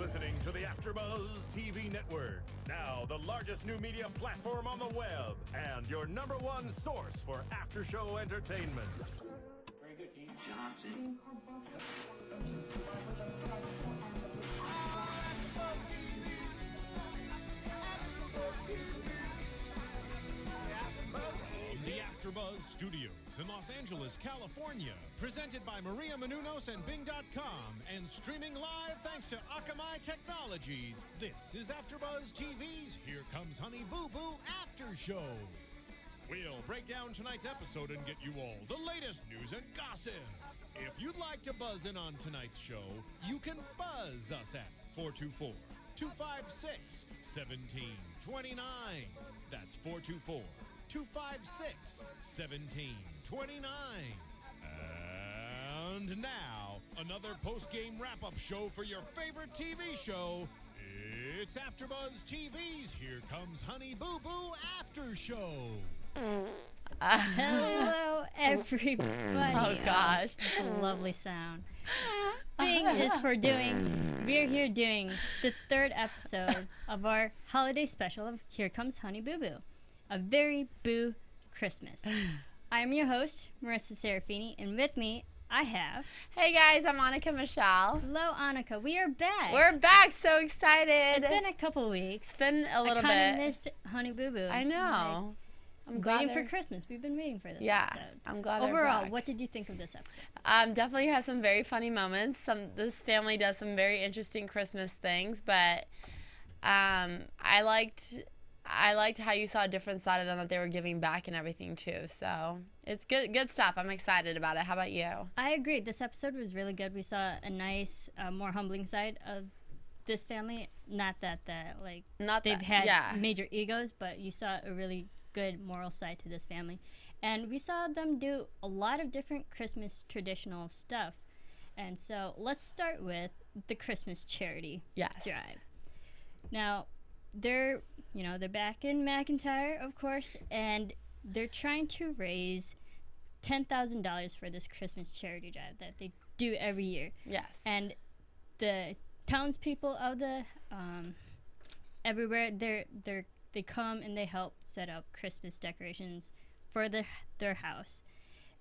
listening to the AfterBuzz TV network. Now, the largest new media platform on the web and your #1 source for after-show entertainment. Very good, Dean Johnson. The AfterBuzz Studios in Los Angeles, California. Presented by Maria Menounos and Bing.com and streaming live thanks to Akamai Technologies. This is AfterBuzz TV's Here Comes Honey Boo Boo After Show. We'll break down tonight's episode and get you all the latest news and gossip. If you'd like to buzz in on tonight's show, you can buzz us at 424-256-1729. That's 424-256-1729. And now, another post-game wrap-up show for your favorite TV show. It's AfterBuzz TV's Here Comes Honey Boo Boo After Show. Hello, everybody. Oh, gosh. That's a lovely sound. Thing is we're here doing the 3rd episode of our holiday special of Here Comes Honey Boo Boo. A very boo Christmas. I'm your host, Marisa Serafini, and with me, I have... Hey guys, I'm Annika Michelle. Hello, Annika. We are back. We're back. So excited. It's been a couple weeks. It's been a little bit. I kind of missed Honey Boo Boo. I know. I'm waiting for Christmas. We've been waiting for this episode. I'm glad. Overall, what did you think of this episode? Definitely has some very funny moments. This family does some very interesting Christmas things, but I liked how you saw a different side of them, that they were giving back and everything too. So it's good stuff. I'm excited about it. How about you? I agree. This episode was really good. We saw a nice, more humbling side of this family. Not that they've had major egos, but you saw a really good moral side to this family. And we saw them do a lot of different Christmas traditional stuff. And so let's start with the Christmas charity drive. Now, they're back in McIntyre, of course, and they're trying to raise $10,000 for this Christmas charity drive that they do every year. Yes. And the townspeople of the everywhere, they come and they help set up Christmas decorations for their house.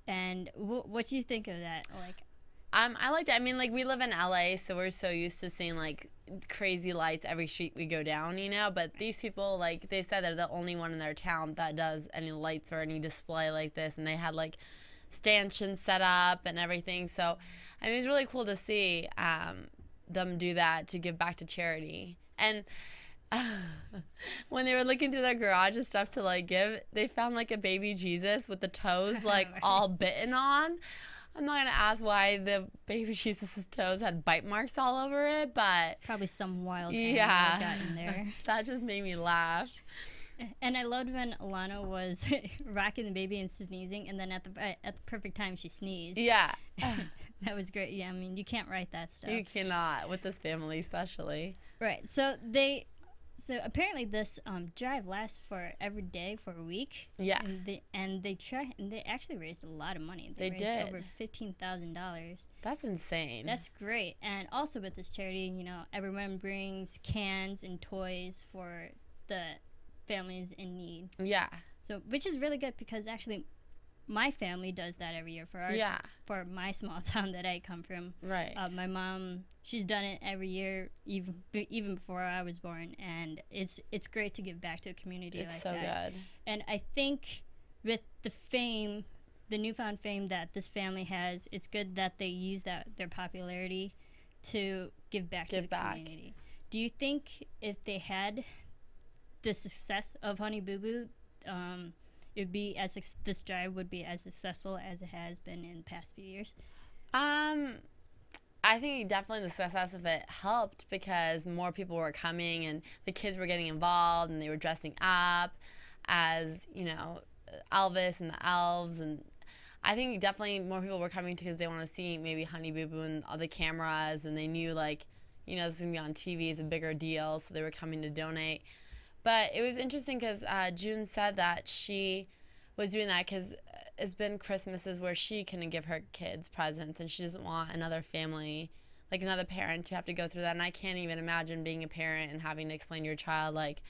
And what do you think of that? I like that. I mean, we live in LA, so we're so used to seeing crazy lights every street we go down, But these people, they said they're the only one in their town that does any lights or any display like this, and they had stanchions set up and everything. So, I mean, it's really cool to see them do that to give back to charity. And when they were looking through their garage and stuff to give, they found a baby Jesus with the toes all bitten on. I'm not going to ask why the baby Jesus' toes had bite marks all over it, but... Probably some wild animal got in there. That just made me laugh. And I loved when Alana was rocking the baby and sneezing, and then at the perfect time she sneezed. Yeah. That was great. Yeah, I mean, you can't write that stuff. You cannot, with this family especially. Right. So apparently this drive lasts for every day for a week. Yeah. And they actually raised a lot of money. They raised did over $15,000. That's insane. That's great. And also with this charity, everyone brings cans and toys for the families in need. Yeah. So which is really good, because actually my family does that every year for my small town that I come from. Right. My mom, she's done it every year, even before I was born, and it's great to give back to a community like that. It's so good. And I think with the newfound fame that this family has, it's good that they use their popularity to give back to the community. Do you think if they had the success of Honey Boo Boo, this drive would be as successful as it has been in the past few years? I think definitely the success of it helped, because more people were coming and the kids were getting involved and they were dressing up as, Elvis and the elves. And I think definitely more people were coming because they want to see maybe Honey Boo Boo and all the cameras, and they knew this is going to be on TV. It's a bigger deal, so they were coming to donate. But it was interesting because June said that she was doing that because it's been Christmases where she couldn't give her kids presents, and she doesn't want another family like another parent to have to go through that. And I can't even imagine being a parent and having to explain to your child, like,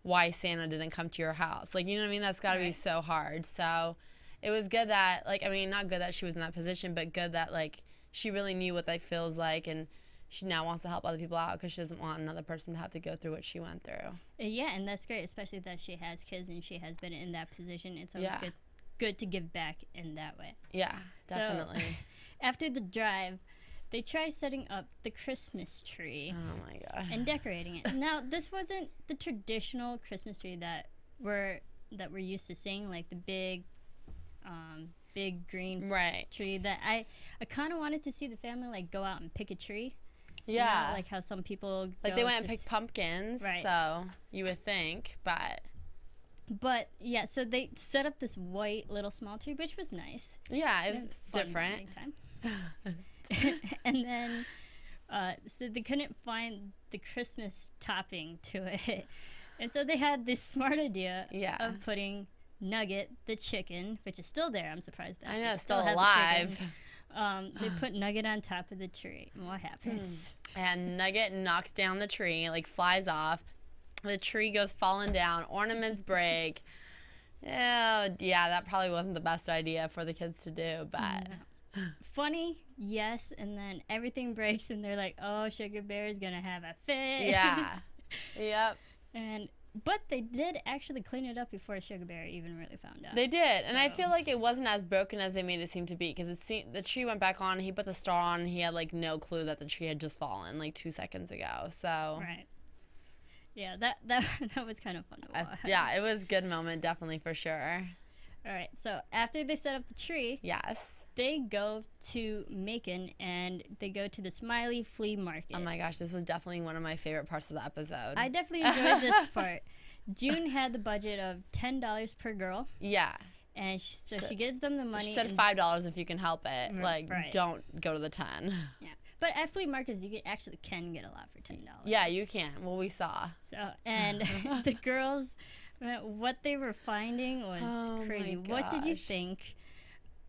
why Santa didn't come to your house. Like, you know what I mean? That's got to be so hard. So it was good that, like, I mean, not good that she was in that position, but good that, like, she really knew what that feels like, and she now wants to help other people out because she doesn't want another person to have to go through what she went through. Yeah, and that's great, especially that she has kids and she has been in that position. It's always good to give back in that way. Yeah, definitely. So, after the drive, they try setting up the Christmas tree. Oh my God. And decorating it. Now, this wasn't the traditional Christmas tree that we're used to seeing, like the big green tree. That I kind of wanted to see the family like go out and pick a tree. Yeah. You know, like how some people like they went and picked pumpkins. Right. So you would think, But yeah, so they set up this white little small tree, which was nice. Yeah, it was different. And then, so they couldn't find the Christmas topping to it. And so they had this smart idea of putting Nugget, the chicken, which is still there. I'm surprised that I know, still alive. They put Nugget on top of the tree. And what happens? And Nugget knocks down the tree, like flies off. The tree goes falling down. Ornaments break. Oh, yeah, that probably wasn't the best idea for the kids to do, but... Funny, yes, and then everything breaks, and they're like, "Oh, Sugar Bear is gonna have a fit." Yeah. Yep. But they did actually clean it up before Sugar Bear even really found out. They did, and I feel like it wasn't as broken as they made it seem to be, because the tree went back on. He put the star on. And he had like no clue that the tree had just fallen like 2 seconds ago. So. Right. Yeah, that was kind of fun to watch. Yeah, it was a good moment, definitely, for sure. All right, so after they set up the tree. Yes. They go to Macon, and they go to the Smiley Flea Market. Oh my gosh, this was definitely one of my favorite parts of the episode. I definitely enjoyed this part. June had the budget of $10 per girl. Yeah. And so she gives them the money. She said $5 if you can help it. Don't go to the 10. Yeah. But at flea markets, you can get a lot for $10. Yeah, you can. Well, we saw. So, and the girls, what they were finding was crazy. What did you think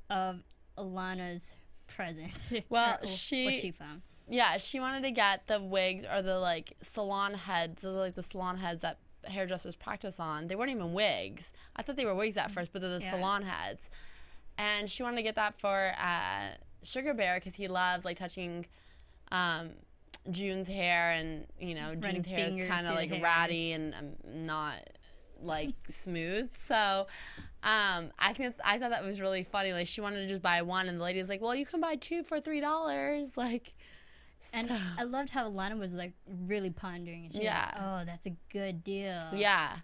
of Alana's present? Well, what she found. Yeah, she wanted to get the wigs or the like salon heads. Those are like the salon heads that hairdressers practice on. They weren't even wigs. I thought they were wigs at first, but they're the salon heads. And she wanted to get that for Sugar Bear because he loves like touching June's hair, and you know June's hair is kind of like ratty and not like smooth. So I thought that was really funny. Like she wanted to just buy one, and the lady was like, "Well, you can buy two for $3." Like, and I loved how Alana was like really pondering, and she was like, "Oh, that's a good deal." Yeah.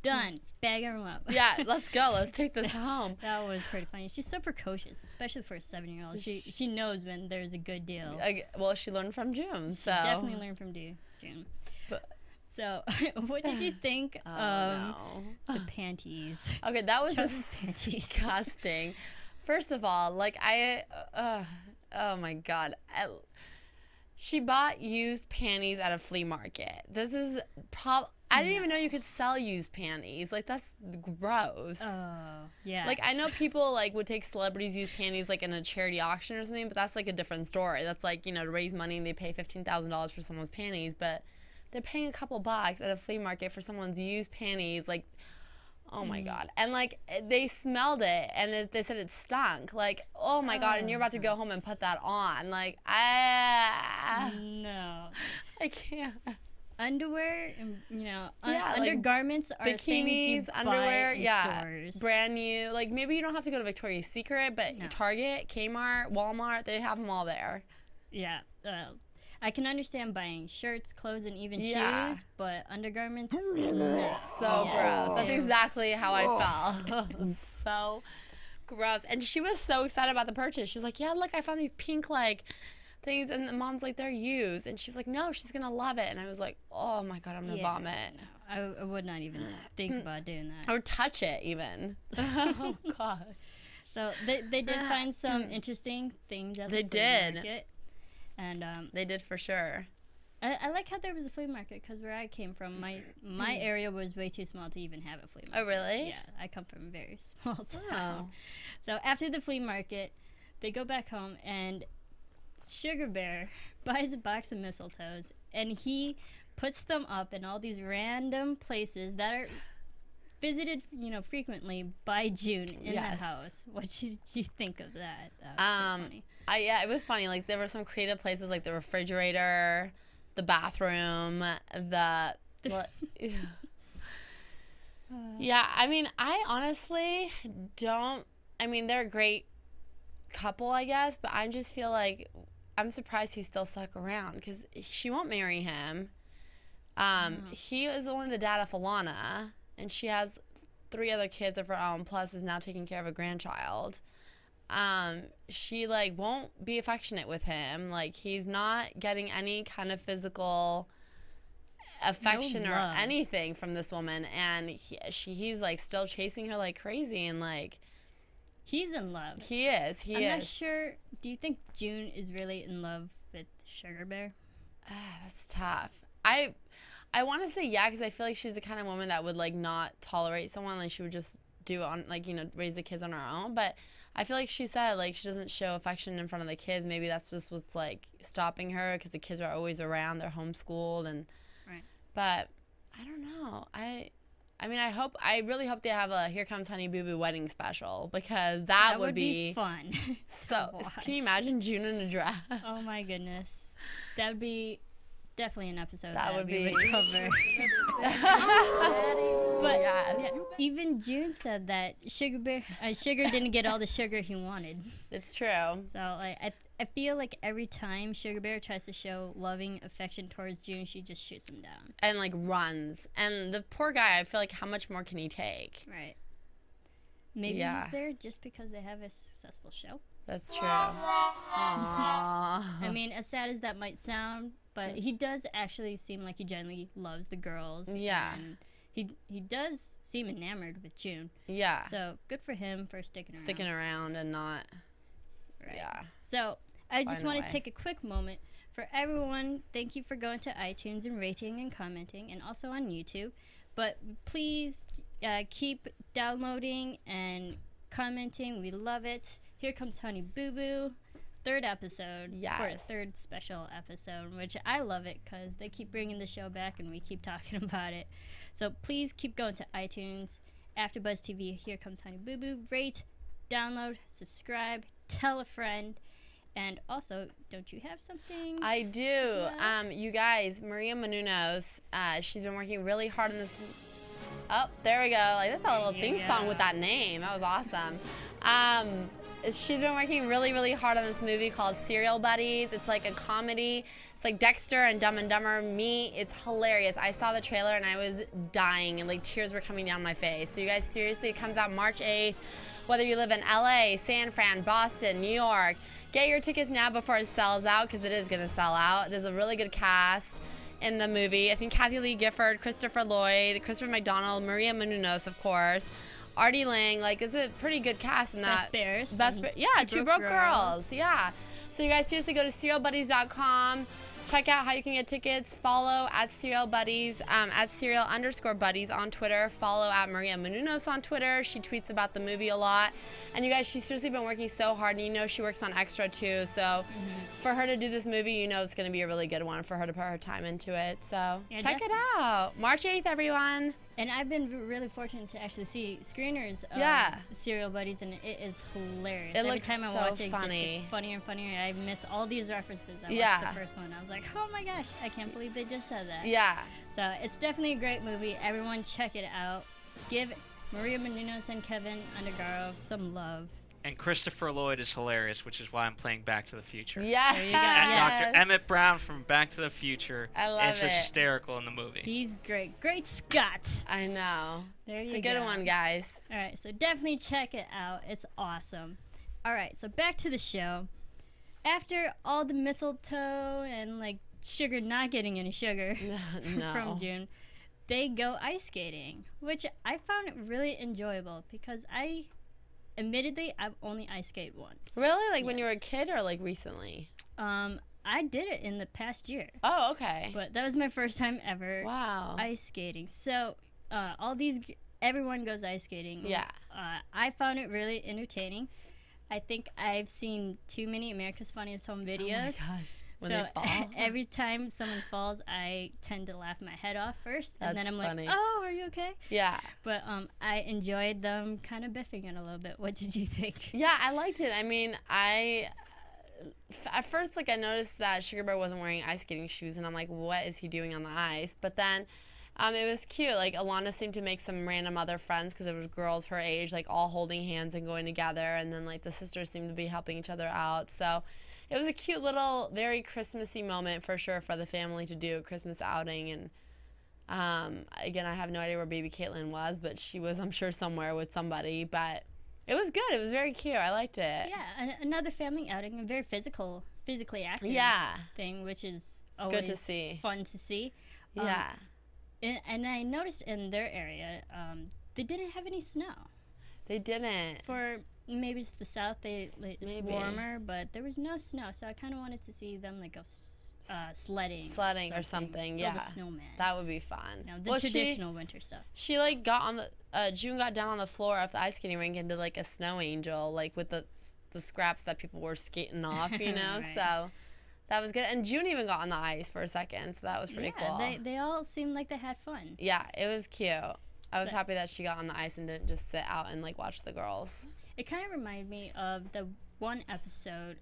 Done. Bag them up. Yeah, let's go. Let's take this home. That was pretty funny. She's so precocious, especially for a 7-year-old. She knows when there's a good deal. Well, she learned from June. So she definitely learned from June. So, what did you think of the panties? Okay, that was disgusting. First of all, like oh my God. She bought used panties at a flea market. This is I didn't even know you could sell used panties. Like, that's gross. Oh, yeah. Like, I know people, like, would take celebrities' used panties, like, in a charity auction or something, but that's, like, a different story. That's, like, you know, to raise money and they pay $15,000 for someone's panties, but they're paying a couple bucks at a flea market for someone's used panties. Like, oh, my God. And, like, they smelled it, and they said it stunk. Like, oh, my God, and you're about to go home and put that on. Like, no. I can't. Underwear, you know, undergarments are bikinis, things you underwear, buy in stores. Brand new. Like, maybe you don't have to go to Victoria's Secret, but Target, Kmart, Walmart, they have them all there. Yeah. I can understand buying shirts, clothes, and even shoes, but undergarments, so gross. That's exactly how I felt. So gross. And she was so excited about the purchase. She's like, yeah, look, I found these pink, like, things, and the mom's like, they're used, and she was like, no, she's gonna love it. And I was like, oh my God, I'm gonna vomit. I would not even think about doing that or touch it even. Oh God. So they did find some interesting things at the flea market, and they did for sure. I like how there was a flea market, because where I came from, my area was way too small to even have a flea market. Oh really? Yeah, I come from a very small town. So after the flea market, they go back home, and Sugar Bear buys a box of mistletoes, and he puts them up in all these random places that are visited, frequently by June in the house. What did you think of that? That was funny. Yeah, it was funny. Like, there were some creative places, like the refrigerator, the bathroom, yeah, I mean, I honestly don't. I mean, they're a great couple, I guess, but I just feel like I'm surprised he's still stuck around because she won't marry him. He is only the dad of Alana, and she has 3 other kids of her own, plus is now taking care of a grandchild. She, like, won't be affectionate with him. Like, he's not getting any kind of physical affection or anything from this woman, and he's, like, still chasing her like crazy, and, like... He's in love. He is. I'm not sure. Do you think June is really in love with Sugar Bear? That's tough. I want to say yeah, because I feel like she's the kind of woman that would, like, not tolerate someone. Like, she would just do it on, like, raise the kids on her own. But I feel like she said, like, she doesn't show affection in front of the kids. Maybe that's just what's, like, stopping her, because the kids are always around. They're homeschooled. Right. But I don't know. I mean, I really hope they have a Here Comes Honey Boo Boo wedding special, because that would be fun. So, can you imagine June in a dress? Oh my goodness. That would be definitely an episode that would we be would cover. But yeah, even June said that Sugar didn't get all the sugar he wanted. It's true. So, like, I feel like every time Sugar Bear tries to show loving affection towards June, she just shoots him down. And, like, runs. And the poor guy, I feel like, how much more can he take? Right. Maybe he's there just because they have a successful show. That's true. Aww. I mean, as sad as that might sound, but he does actually seem like he genuinely loves the girls. Yeah. And he does seem enamored with June. Yeah. So, good for him for sticking around. Sticking around and not... Right. Yeah. So, I just want to take a quick moment for everyone. Thank you for going to iTunes and rating and commenting, and also on YouTube. But please keep downloading and commenting. We love it. Here Comes Honey Boo Boo. 3rd episode. Yes. For a 3rd special episode, which I love it because they keep bringing the show back and we keep talking about it. So please keep going to iTunes. AfterBuzz TV. Here Comes Honey Boo Boo. Rate, download, subscribe, tell a friend. And also, don't you have something? I do. You guys, Maria Menounos, she's been working really hard on this. Oh, there we go. Like, that's a little theme song with that name. That was awesome. She's been working really, really hard on this movie called Serial Buddies. It's like a comedy. It's like Dexter and Dumb and Dumber meet. It's hilarious. I saw the trailer and I was dying, and, like, tears were coming down my face. So you guys, seriously, it comes out March 8th. Whether you live in LA, San Fran, Boston, New York, get your tickets now before it sells out, because it is going to sell out. There's a really good cast in the movie. I think Kathy Lee Gifford, Christopher Lloyd, Christopher McDonald, Maria Menounos, of course, Artie Lang. Like, it's a pretty good cast in that. Two Broke Girls. Yeah. So you guys, seriously, go to serialbuddies.com. Check out how you can get tickets. Follow at Serial Buddies, at Serial_Buddies on Twitter. Follow at Maria Menounos on Twitter. She tweets about the movie a lot. And you guys, she's seriously been working so hard. And you know she works on Extra too. So for her to do this movie, you know it's going to be a really good one for her to put her time into it. So check it out. March 8th, everyone. And I've been really fortunate to actually see screeners of Serial Buddies, and it is hilarious. Every time I watch it, it just gets funnier and funnier. I miss all these references. I watched the first one. I was like, oh my gosh, I can't believe they just said that. Yeah. So it's definitely a great movie. Everyone check it out. Give Maria Menounos and Kevin Undergaro some love. And Christopher Lloyd is hilarious, which is why I'm playing Back to the Future. Yes. And Dr. Emmett Brown from Back to the Future is it. hysterical in the movie. He's great. Great Scott. I know. There you go. It's a good one, guys. All right, so definitely check it out. It's awesome. All right, so back to the show. After all the mistletoe and, like, Sugar not getting any sugar from June, they go ice skating, which I found really enjoyable because admittedly, I've only ice skated once. Really? Like when you were a kid or like recently? I did it in the past year. Oh, okay. But that was my first time ever ice skating. So everyone goes ice skating. Yeah. I found it really entertaining. I think I've seen too many America's Funniest Home Videos. Oh my gosh. When so they fall. every time someone falls, I tend to laugh my head off first, and then I'm funny. like, "Oh, are you okay?" Yeah. But I enjoyed them kind of biffing it a little bit. What did you think? Yeah, I liked it. I mean, at first, like, I noticed that Sugar Bear wasn't wearing ice skating shoes, and I'm like, what is he doing on the ice? But then it was cute. Like, Alana seemed to make some random other friends because it was girls her age, like, all holding hands and going together, and then, like, the sisters seemed to be helping each other out. So it was a cute little, very Christmassy moment for sure for the family to do a Christmas outing. And again, I have no idea where baby Caitlin was, but she was, I'm sure, somewhere with somebody. But it was good. It was very cute. I liked it. Yeah, another family outing, a very physically active thing, which is always good to see. Fun to see. Yeah. And I noticed in their area, they didn't have any snow. They didn't. For maybe it's the south, it's warmer, but there was no snow. So I kind of wanted to see them like go sledding or something. Build a snowman. That would be fun. The traditional winter stuff. She like got on the June got down on the floor of the ice skating rink and did like a snow angel, like with the scraps that people were skating off, you know. Right. So that was good. And June even got on the ice for a second, so that was pretty cool. They all seemed like they had fun. Yeah, it was cute. I was happy that she got on the ice and didn't just sit out and like watch the girls. It kind of reminded me of the one episode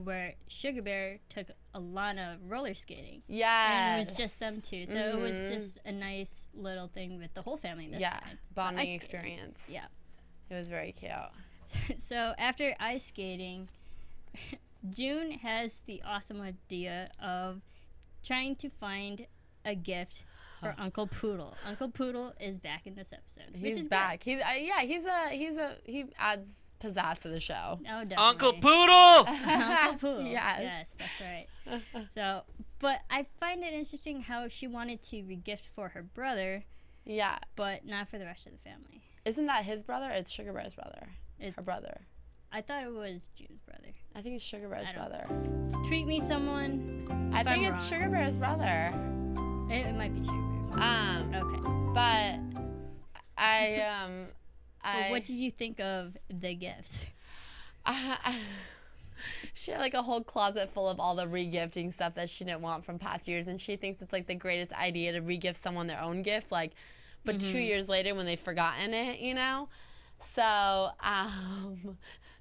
where Sugar Bear took Alana roller skating. Yeah. And it was just them two. So it was just a nice little thing with the whole family this time. Bonding experience. Yeah. It was very cute. So after ice skating, June has the awesome idea of trying to find a gift for Uncle Poodle. Uncle Poodle is back in this episode. He's back. Good. He adds pizzazz to the show. Oh, definitely. Uncle Poodle. Uncle Poodle. Yes, that's right. So, but I find it interesting how she wanted to regift for her brother. Yeah. But not for the rest of the family. Isn't that his brother? It's Sugar Bear's brother. Her brother. I thought it was June's brother. I think it's Sugar Bear's brother. Tweet me someone. I think it's Sugar Bear's brother. It might be Sugar Bear. Okay. But But what did you think of the gift? She had like a whole closet full of all the regifting stuff that she didn't want from past years, and she thinks it's like the greatest idea to regift someone their own gift, like, but 2 years later when they've forgotten it, you know. So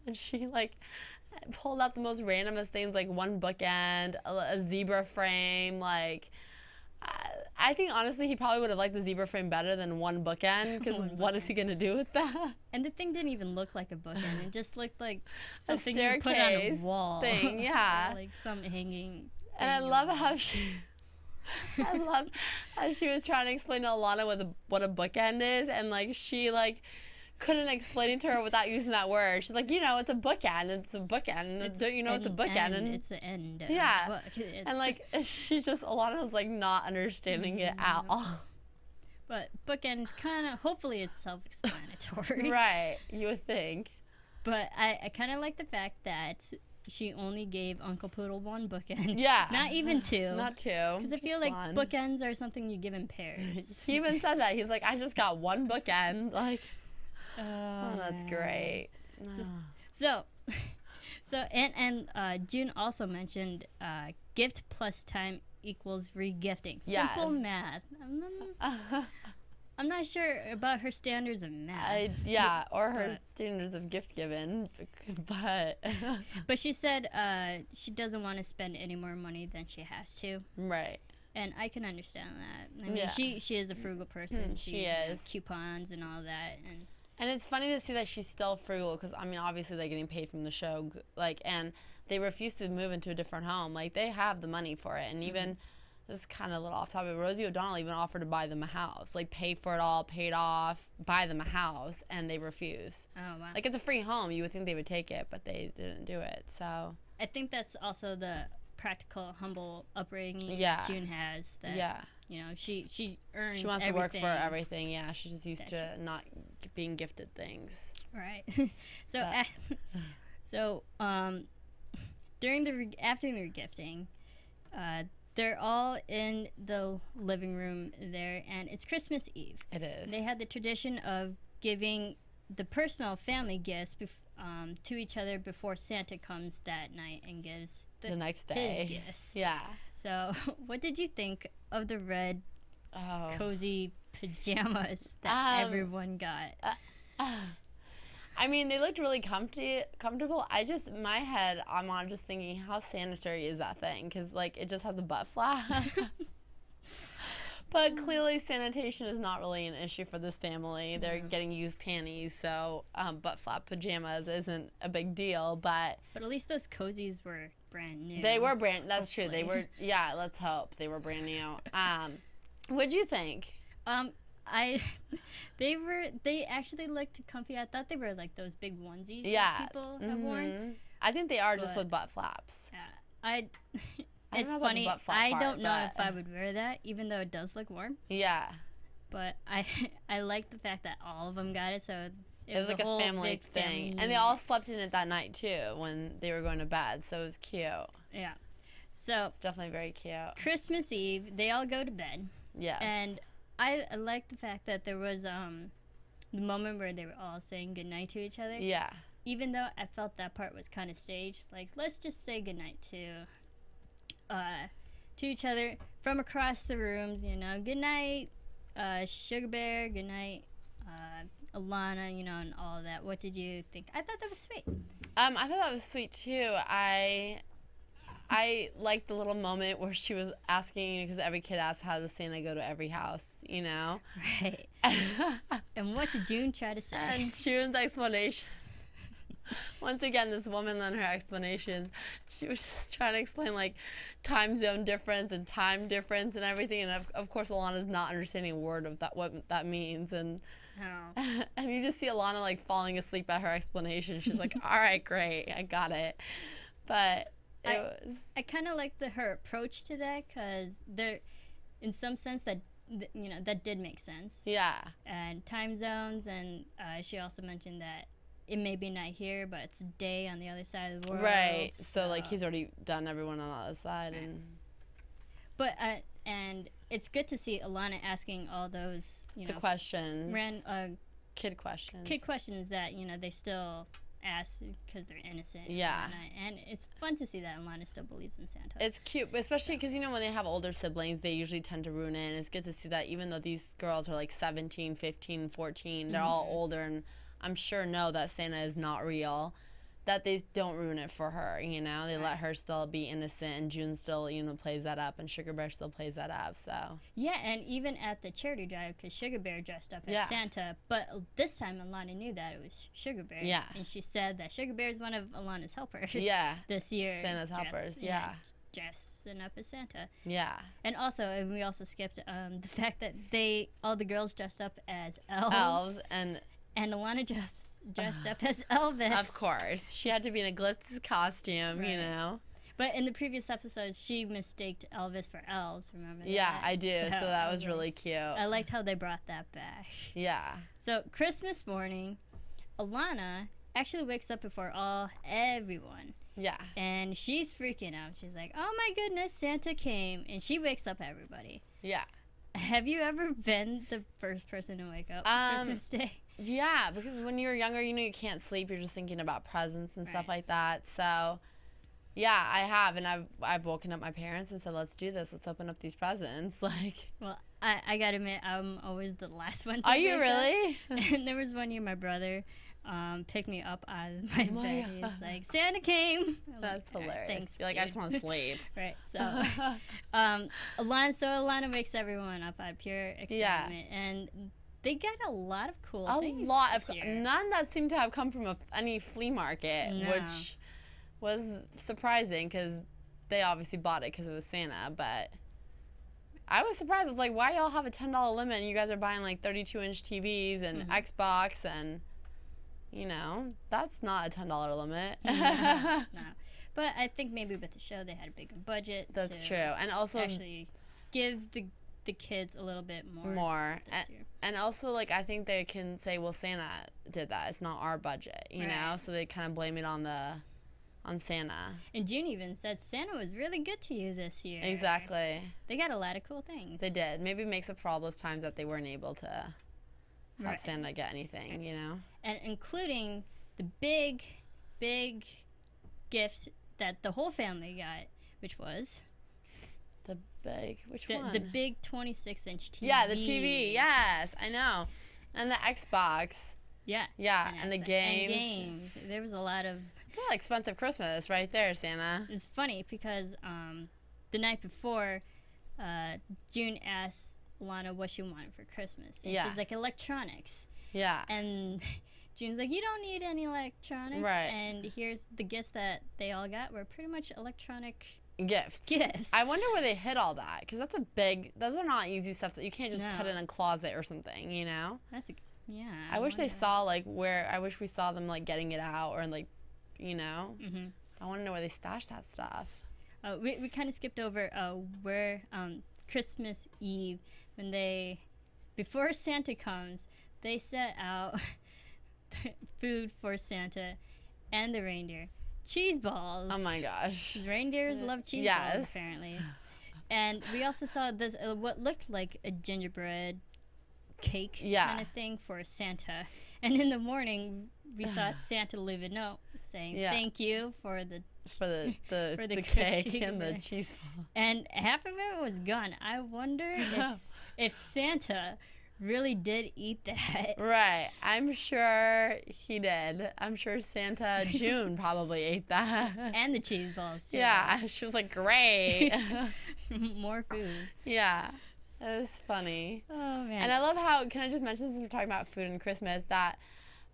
and she like pulled out the most randomest things, like one bookend, a zebra frame, like. I think honestly he probably would have liked the zebra frame better than one bookend, because what is he gonna do with that? And the thing didn't even look like a bookend; it just looked like a something you put on a wall thing, yeah. like some hanging. And I love how she was trying to explain to Alana what a bookend is, and like she like couldn't explain it to her without using that word. She's like, it's a bookend. It's a bookend. Don't you know it's a bookend? And it's the end. Yeah. And like Alana was like not understanding it at all. But bookend is kind of, hopefully it's self-explanatory. Right. You would think. But I kind of like the fact that she only gave Uncle Poodle one bookend. Yeah. Not even two. Not two. Because I feel like bookends are something you give in pairs. He even said that. He's like, I just got one bookend. Like. Oh, that's great. So June also mentioned gift plus time equals regifting. Yes. Simple math. I'm not sure about her standards of math. Or her standards of gift given, but she said she doesn't want to spend any more money than she has to. Right. And I can understand that. I mean, she is a frugal person. She is. Coupons and all that, and it's funny to see that she's still frugal, because I mean, obviously they're getting paid from the show, like, and they refuse to move into a different home. Like, they have the money for it, and even this is kind of a little off topic. Rosie O'Donnell even offered to buy them a house, like pay for it all, paid off, buy them a house, and they refuse. Oh wow! Like, it's a free home. You would think they would take it, but they didn't do it. So I think that's also the practical, humble upbringing June has. That, she earns. She wants everything. to work for everything. Yeah, she's just used to not being gifted things. Right. So after the regifting, they're all in the living room there, and it's Christmas Eve. It is. They had the tradition of giving the personal family gifts to each other before Santa comes that night and gives the next day his gifts. Yeah. So, what did you think of the red cozy pajamas that everyone got? I mean, they looked really comfortable. In my head, I'm on just thinking, how sanitary is that thing? Because, like, it just has a butt flap. But clearly sanitation is not really an issue for this family. They're getting used panties, so butt flap pajamas isn't a big deal. But at least those cozies were brand new. They were that's true. They were, yeah, let's hope. They were brand new. What'd you think? They actually looked comfy. I thought they were like those big onesies that people have worn. I think they are just with butt flaps. Yeah, it's funny. I don't know if I would wear that, even though it does look warm. Yeah. But I like the fact that all of them got it, so it was like a family thing. And they all slept in it that night, too, when they were going to bed, so it was cute. Yeah. So it's definitely very cute. Christmas Eve, they all go to bed. Yes. And I like the fact that there was the moment where they were all saying goodnight to each other. Yeah. Even though I felt that part was kind of staged, like, let's just say goodnight to each other from across the rooms, you know. Good night, Sugar Bear. Good night, Alana. You know, and all of that. What did you think? I thought that was sweet. I thought that was sweet too. I liked the little moment where she was asking, because every kid asks, how does Santa go to every house, you know? Right. And what did June try to say? And June's explanation. Once again, this woman and her explanations, she was just trying to explain, like, time zone difference and time difference and everything. And, of course, Alana's not understanding a word of that, what that means. And and you just see Alana, like, falling asleep at her explanation. She's like, all right, great, I got it. But I kind of like her approach to that, because there, in some sense, that you know, that did make sense. Yeah. And time zones, and she also mentioned that it may be night here, but it's day on the other side of the world. Right. So like, he's already done everyone on the other side. Right. And but and it's good to see Alana asking all those, you know, questions. Kid questions that, you know, they still ask because they're innocent. Yeah. And it's fun to see that Alana still believes in Santa. It's cute, especially because, you know, when they have older siblings, they usually tend to ruin it. And it's good to see that even though these girls are like 17, 15, 14, they're all older and I'm sure know that Santa is not real, that they don't ruin it for her, you know? They let her still be innocent, and June still, you know, plays that up, and Sugar Bear still plays that up, so. Yeah, and even at the charity drive, because Sugar Bear dressed up as Santa, but this time Alana knew that it was Sugar Bear. Yeah. And she said that Sugar Bear is one of Alana's helpers. Yeah. This year. Santa's helpers, dressing up as Santa. Yeah. And we also skipped the fact that all the girls dressed up as elves. And Alana dressed up as Elvis. Of course. She had to be in a glitz costume, you know. But in the previous episodes, she mistaked Elvis for elves, remember that? Yeah, I do. So that was really cute. I liked how they brought that back. Yeah. So Christmas morning, Alana actually wakes up before everyone. Yeah. And she's freaking out. She's like, oh my goodness, Santa came. And she wakes up everybody. Yeah. Have you ever been the first person to wake up on Christmas Day? Yeah, because when you're younger, you know, you can't sleep. You're just thinking about presents and stuff like that. So, yeah, I have. And I've woken up my parents and said, let's do this. Let's open up these presents. Like, well, I got to admit, I'm always the last one to Are you really? And there was one year my brother picked me up out of my bed. He's like, Santa came. That's hilarious. Right, thanks, you're like, I just want to sleep. Right. So, Alana wakes everyone up out of pure excitement. Yeah. And they got a lot of cool things. None that seemed to have come from any flea market, which was surprising because they obviously bought it because it was Santa. But I was surprised. I was like, why y'all have a $10 limit and you guys are buying like 32-inch TVs and Xbox and, you know, that's not a $10 limit. No. But I think maybe with the show they had a bigger budget. That's true. And also actually give the kids a little bit more and also, like, I think they can say, well, Santa did that, it's not our budget, you know, so they kind of blame it on Santa. And June even said Santa was really good to you this year. Exactly. They got a lot of cool things. They did. Maybe it makes up for all those times that they weren't able to have Santa get anything, you know. And including the big gift that the whole family got, which was which one? The big 26-inch TV. Yeah, the TV. Yes, I know. And the Xbox. Yeah. Yeah, and the games. And games. There was a lot of... It's an expensive Christmas right there, Santa. It's funny because the night before, June asked Alana what she wanted for Christmas. And she's like, electronics. Yeah. And June's like, you don't need any electronics. Right. And here's the gifts that they all got were pretty much electronic gifts. I wonder where they hid all that, because those are not easy stuff that you can't just put in a closet or something, you know? I wish they saw, like, I wish we saw them, like, getting it out or, like, you know? Mm-hmm. I want to know where they stashed that stuff. We kind of skipped over where Christmas Eve, before Santa comes, they set out food for Santa and the reindeer. Cheese balls. Oh my gosh. Reindeers love cheese balls, apparently. And we also saw this what looked like a gingerbread cake kind of thing for Santa. And in the morning, we saw Santa leave a note saying thank you for the cake and the cheese ball. And half of it was gone. I wonder if Santa really did eat that. Right. I'm sure he did. I'm sure Santa June probably ate that. And the cheese balls, too. Yeah. She was like, great. More food. Yeah. That was funny. Oh, man. And I love how, can I just mention, since we're talking about food and Christmas, that,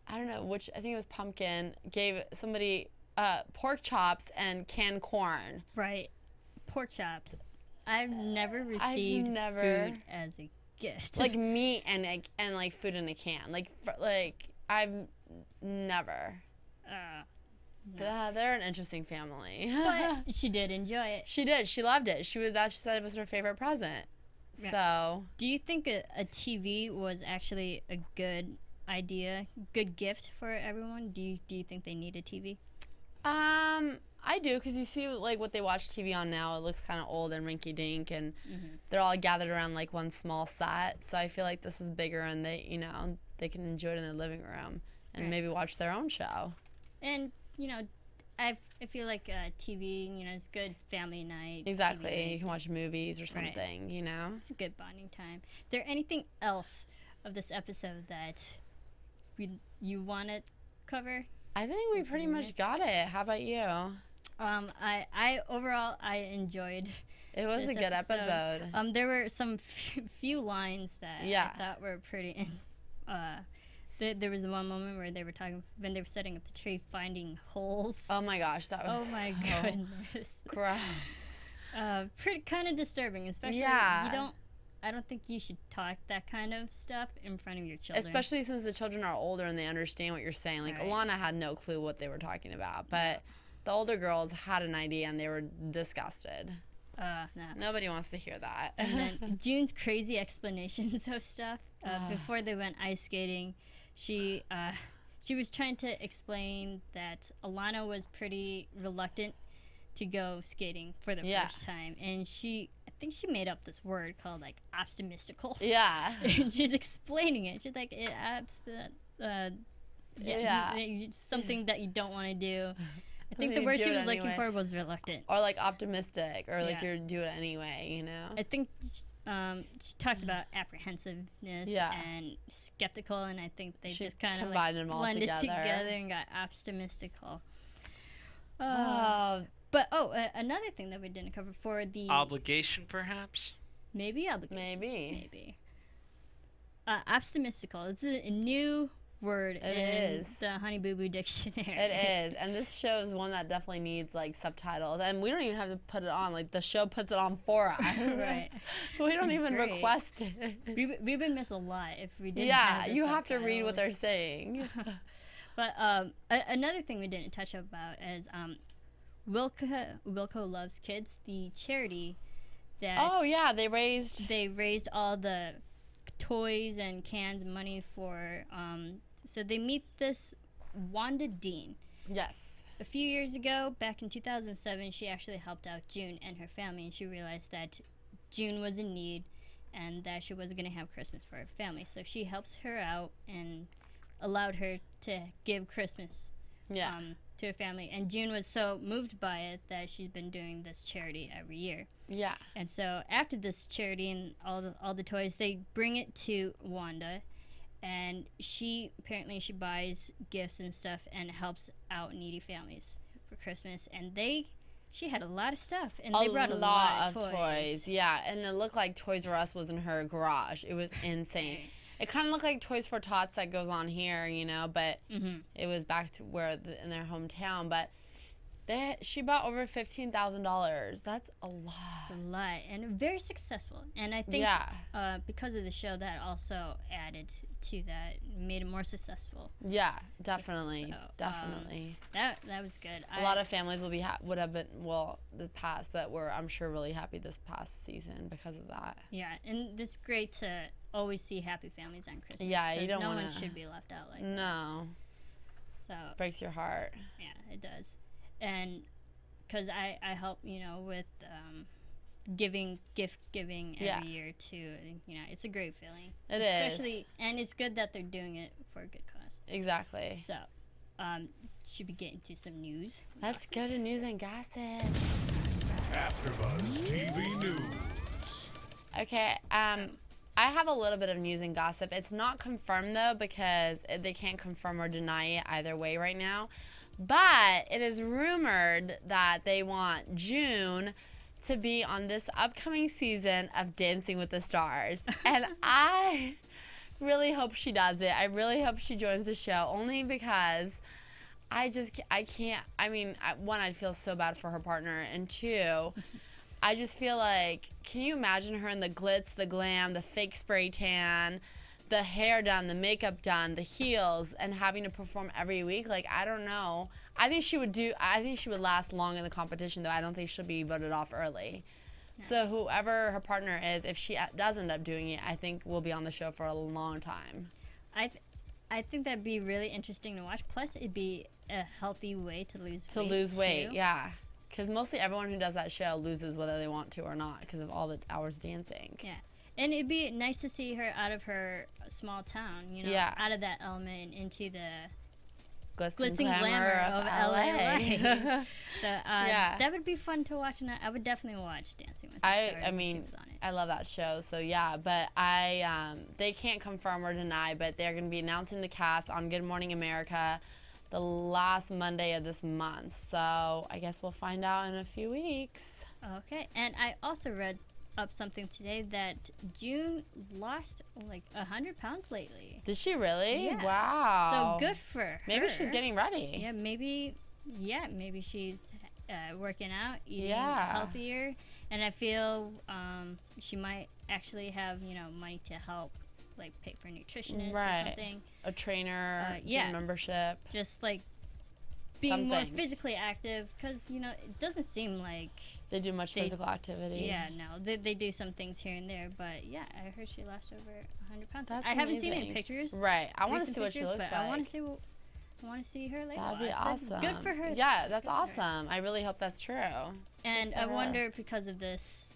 I don't know, I think it was Pumpkin, gave somebody pork chops and canned corn. Right. Pork chops. I've never received food as a gift. Like meat and like food in a can. Like I've never. No. They're an interesting family. But she did enjoy it. She did. She loved it. She said it was her favorite present. Yeah. So. Do you think a TV was actually a good idea, good gift for everyone? Do you think they need a TV? I do, because you see, like, what they watch TV on now, it looks kind of old and rinky-dink, and they're all gathered around, like, one small set, so I feel like this is bigger, and they can enjoy it in their living room, and maybe watch their own show. And, I feel like TV, it's good family night. Exactly, you can watch movies or something, It's a good bonding time. Is there anything else of this episode that you want to cover? I think we pretty much got it. How about you? I overall enjoyed. It was a good episode. There were some few lines that I thought were pretty. There was one moment where they were talking when they were setting up the tree, finding holes. Oh my gosh, that was. Oh my goodness. Gross. Pretty kind of disturbing, especially I don't think you should talk that kind of stuff in front of your children. Especially since the children are older and they understand what you're saying. Like, Alana had no clue what they were talking about, but the older girls had an idea and they were disgusted. No. Nobody wants to hear that. And then June's crazy explanations of stuff. Before they went ice skating, she was trying to explain that Alana was pretty reluctant to go skating for the first time. And I think she made up this word called, like, optimistical. Yeah. And she's explaining it. She's like, something that you don't want to do. I think the word she was looking for was reluctant. Or, like, optimistic. Or, like, you're doing it anyway, I think she talked about apprehensive-ness and skeptical, and I think they just kind of, like, blended together and got optimistical. But another thing that we didn't cover for the obligation, perhaps. Maybe obligation. Maybe. Optimistical. It's a new word in the Honey Boo Boo dictionary. It is, and this show is one that definitely needs, like, subtitles, and we don't even have to put it on. Like, the show puts it on for us. Right. We don't even request it. We would miss a lot if we didn't. Yeah, you have to read what they're saying. But another thing we didn't touch about is Wilco Loves Kids, the charity that they raised all the toys and cans and money for so they meet this Wanda Dean. Yes. A few years ago, back in 2007, she actually helped out June and her family, and she realized that June was in need and that she wasn't going to have Christmas for her family. So she helped her out and allowed her to give Christmas to her family. And June was so moved by it that she's been doing this charity every year. Yeah. And so after this charity and all the toys, they bring it to Wanda, and she buys gifts and stuff and helps out needy families for Christmas. And she had a lot of stuff, and they brought a lot of toys. Yeah, and it looked like Toys R Us was in her garage. It was insane. It kind of looked like Toys for Tots that goes on here, you know, but it was back to in their hometown. But she bought over $15,000. That's a lot. It's a lot, and very successful. And I think because of the show, that also added to that, made it more successful. Yeah, definitely, definitely. That was good. A lot of families would have been the past, but we're I'm sure really happy this past season because of that. Yeah, and it's great to always see happy families on Christmas. Yeah, you don't want no one should be left out like that. No. So breaks your heart. Yeah, it does. And because I help, with gift giving every year too. It's a great feeling. Especially, and it's good that they're doing it for a good cause. Exactly. So, should be getting to some news. Let's go to news and gossip. AfterBuzz TV News. Okay. I have a little bit of news and gossip. It's not confirmed though because they can't confirm or deny it either way right now. But it is rumored that they want June to be on this upcoming season of Dancing with the Stars. And I really hope she does it. I really hope she joins the show, only because I can't. I mean, one, I'd feel so bad for her partner, and two, I just feel like, can you imagine her in the glitz, the glam, the fake spray tan, the hair done, the makeup done, the heels, and having to perform every week? Like, I don't know. I think she would last long in the competition, though. I don't think she'll be voted off early. No. So whoever her partner is, if she does end up doing it, I think will be on the show for a long time. I think that'd be really interesting to watch. Plus, it'd be a healthy way to lose weight. To lose weight, yeah. Because mostly everyone who does that show loses whether they want to or not because of all the hours dancing. Yeah. And it'd be nice to see her out of her small town, out of that element into the glitz and glamour of LA. So that would be fun to watch, and I would definitely watch Dancing with the Stars. I mean, I love that show, so yeah. But they can't confirm or deny, but they're going to be announcing the cast on Good Morning America the last Monday of this month. So I guess we'll find out in a few weeks. Okay, and I also read up something today that June lost like 100 pounds lately. Did she really? Yeah. Wow. So good for her. Maybe she's getting ready. Yeah, maybe she's working out, eating healthier, and I feel she might actually have money to help, like pay for a nutritionist or something, a trainer, gym membership, just like being more physically active, because it doesn't seem like they do much physical activity. Yeah, no, they do some things here and there, but yeah, I heard she lost over 100 pounds. That's I haven't amazing. seen any pictures. Right, I want to see what she looks like. I want to see her later. That'd be awesome. Good for her. Yeah, that's awesome. I really hope that's true. And I wonder, because of this,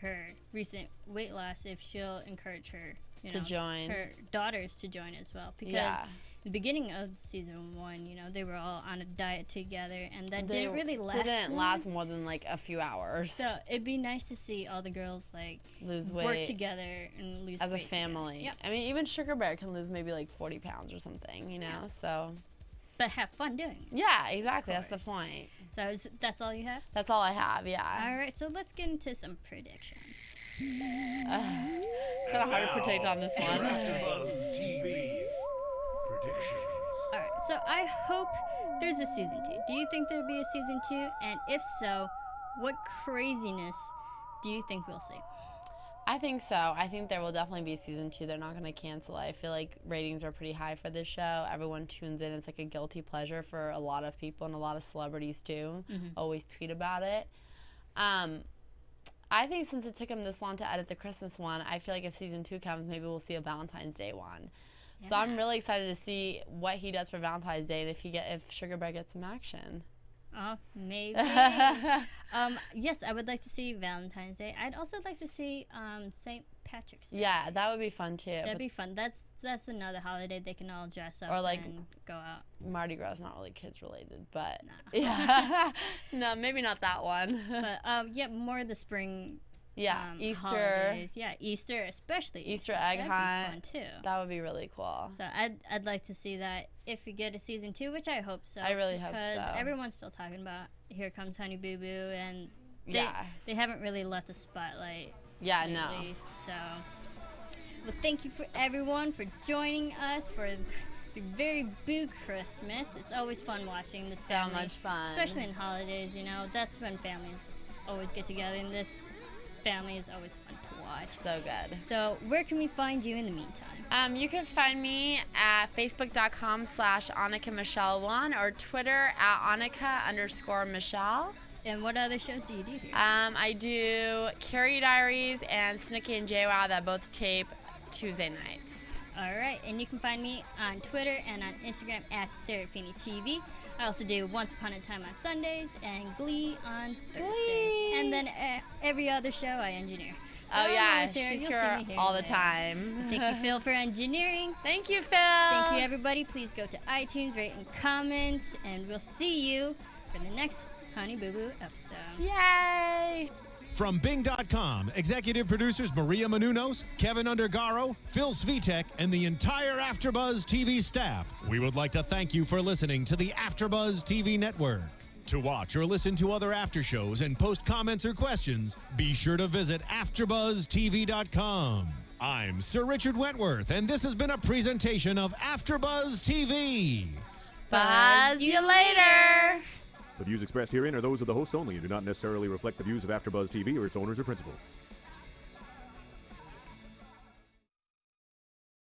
her recent weight loss, if she'll encourage her to join, her daughters to join as well, because the beginning of season 1, they were all on a diet together, and that didn't really last. Didn't last more than like a few hours. So it'd be nice to see all the girls like lose weight, work together, and lose as weight a family. Yep. I mean, even Sugar Bear can lose maybe like 40 pounds or something, So. But have fun doing it. Yeah, exactly. That's the point. So that's all you have? That's all I have. Yeah. All right. So let's get into some predictions. It's kind of hard to predict on this one. AfterBuzz TV predictions. All right, so I hope there's a season 2. Do you think there'll be a season 2? And if so, what craziness do you think we'll see? I think so. I think there will definitely be season 2. They're not going to cancel it. I feel like ratings are pretty high for this show. Everyone tunes in. It's like a guilty pleasure for a lot of people, and a lot of celebrities too. Always tweet about it. I think since it took them this long to edit the Christmas one, I feel like if season 2 comes, maybe we'll see a Valentine's Day one. Yeah. So I'm really excited to see what he does for Valentine's Day, and if Sugar Bear gets some action. Oh, maybe. Yes, I would like to see Valentine's Day. I'd also like to see St. Patrick's Day. Yeah, that would be fun too. That'd be fun. That's another holiday they can all dress up or like and go out. Mardi Gras is not really kids related, but no. yeah, no, maybe not that one. But yeah, more of the spring. Yeah, Easter. Holidays. Yeah, Easter, especially. Easter egg hunt. That'd be fun too. That would be really cool. So I'd like to see that if we get a season 2, which I hope so. I really hope so. Because everyone's still talking about Here Comes Honey Boo Boo, and they haven't really let the spotlight. Yeah, lately, no. So, well, thank you for everyone for joining us for the very Boo Christmas. It's always fun watching this family. So much fun. Especially in holidays, you know. That's when families always get together, and this family is always fun to watch. So good. So where can we find you in the meantime? You can find me at facebook.com/Annika Michelle1 or Twitter at Annika_Michelle. And what other shows do you do here? I do Carrie Diaries and Snicky and JWoww that both tape Tuesday nights. All right, and you can find me on Twitter and on Instagram at Serafini TV. I also do Once Upon a Time on Sundays and Glee on Thursdays. Glee. And then every other show I engineer. So she's here all the time. Thank you, Phil, for engineering. Thank you, Phil. Thank you, everybody. Please go to iTunes, rate and comment, and we'll see you for the next Honey Boo Boo episode. Yay! From Bing.com, executive producers Maria Menounos, Kevin Undergaro, Phil Svitek, and the entire AfterBuzz TV staff, we would like to thank you for listening to the AfterBuzz TV network. To watch or listen to other after shows and post comments or questions, be sure to visit AfterBuzzTV.com. I'm Sir Richard Wentworth, and this has been a presentation of AfterBuzz TV. Buzz you later! The views expressed herein are those of the hosts only and do not necessarily reflect the views of AfterBuzz TV or its owners or principals.